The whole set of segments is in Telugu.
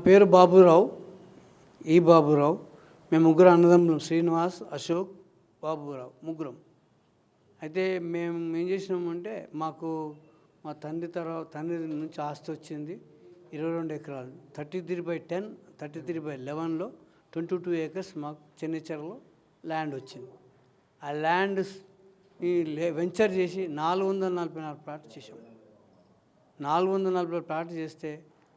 పేరు బాబురావు, ఈ బాబురావు. మేము ముగ్గురు అన్నదమ్ములం, శ్రీనివాస్, అశోక్, బాబురావు, ముగ్గురం. అయితే మేము ఏం చేసినామంటే, మాకు మా తండ్రి నుంచి ఆస్తి వచ్చింది 22 ఎకరాలు, 33/10, 33/11లో 22 acres మాకు చెన్నైచెరలో ల్యాండ్ వచ్చింది. ఆ ల్యాండ్ ఈ వెంచర్ చేసి 444 ప్లాట్లు చేసాం. 444 ప్లాట్లు చేస్తే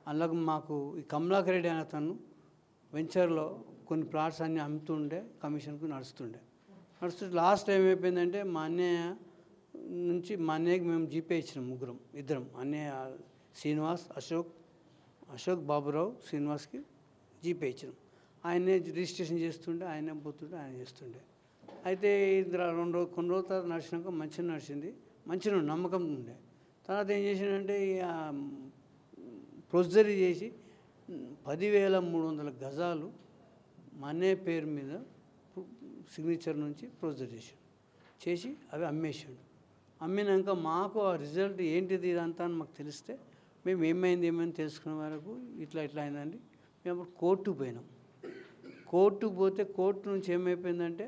అందులో మాకు ఈ కమలాకర్ రెడ్డి అనే అతను వెంచర్లో కొన్ని ప్లాట్స్ అన్నీ అమ్ముతుండే, కమిషన్కు నడుస్తుండే. లాస్ట్ ఏమైపోయిందంటే మా అన్నయ్యకి మేము జీపే ఇచ్చినాం, ఇద్దరం అన్నయ్య శ్రీనివాస్, అశోక్ బాబురావు, శ్రీనివాస్కి జీపే ఇచ్చినాం. ఆయనే రిజిస్ట్రేషన్ చేస్తుండే, ఆయనే పోతుండే, ఆయన చేస్తుండే. అయితే కొన్ని రోజుల తర్వాత నడిచినాక మంచిగా నడిచింది, మంచిగా నమ్మకం ఉండే. తర్వాత ఏం చేసిందంటే ప్రొసీజర్ చేసి 10,300 గజాలు మా అన్నయ్య పేరు మీద సిగ్నేచర్ నుంచి ప్రొసీజర్ చేసి అవి అమ్మేసాడు. అమ్మినాక మాకు ఆ రిజల్ట్ ఏంటిది ఇదంతా అని మాకు తెలిస్తే మేము ఏమైంది తెలుసుకునే వరకు ఇట్లా అయిందండి. మేము అప్పుడు కోర్టుకు పోయినాం. కోర్టుకు పోతే కోర్టు నుంచి ఏమైపోయిందంటే,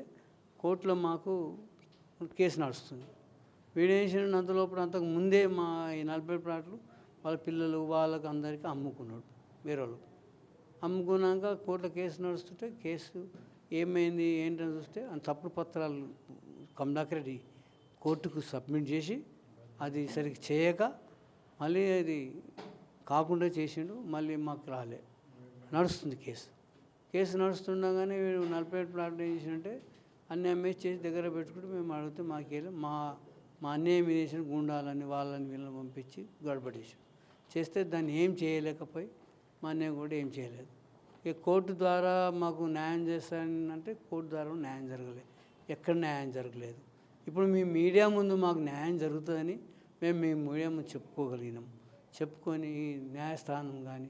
కోర్టులో మాకు కేసు నడుస్తుంది. వీడేసిన అంతకు ముందే మా ఈ 40 ప్లాట్లు వాళ్ళ పిల్లలు వాళ్ళకి అందరికీ అమ్ముకున్నాడు వేరే వాళ్ళు. అమ్ముకున్నాక కోర్టులో కేసు నడుస్తుంటే కేసు ఏమైంది ఏంటని చూస్తే తప్పుడు పత్రాలు కమలాకర్ రెడ్డి కోర్టుకు సబ్మిట్ చేసి అది సరిగ్గా చేయక మళ్ళీ అది కాకుండా చేసిండు. మళ్ళీ మాకు నడుస్తుంది కేసు నడుస్తుండగానే వీడు 47 ప్లాట్లు ఏం చేసినంటే అన్నీ అమ్మేసి చేసి దగ్గర పెట్టుకుంటే మేము అడిగితే మాకేళ్ళి మా అన్నయ్య మీద వేసిన గుండాలని వాళ్ళని వీళ్ళని పంపించి గడబడేసాం. చేస్తే దాన్ని ఏం చేయలేకపోయి మా అన్నయ్య కూడా ఏం చేయలేదు. ఇక కోర్టు ద్వారా మాకు న్యాయం చేస్తానంటే కోర్టు ద్వారా న్యాయం జరగలేదు, ఎక్కడ న్యాయం జరగలేదు. ఇప్పుడు మీ మీడియా ముందు మాకు న్యాయం జరుగుతుందని మేము మీ మీడియా ముందు చెప్పుకోగలిగినాం. చెప్పుకొని న్యాయస్థానం కానీ,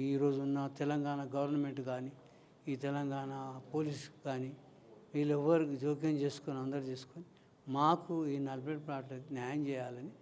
ఈరోజు ఉన్న తెలంగాణ గవర్నమెంట్ కానీ, ఈ తెలంగాణ పోలీస్ కానీ, వీళ్ళు ఎవరికి జోక్యం చేసుకొని అందరు చేసుకొని మాకు ఈ 40 ప్లాట్లకు న్యాయం చేయాలని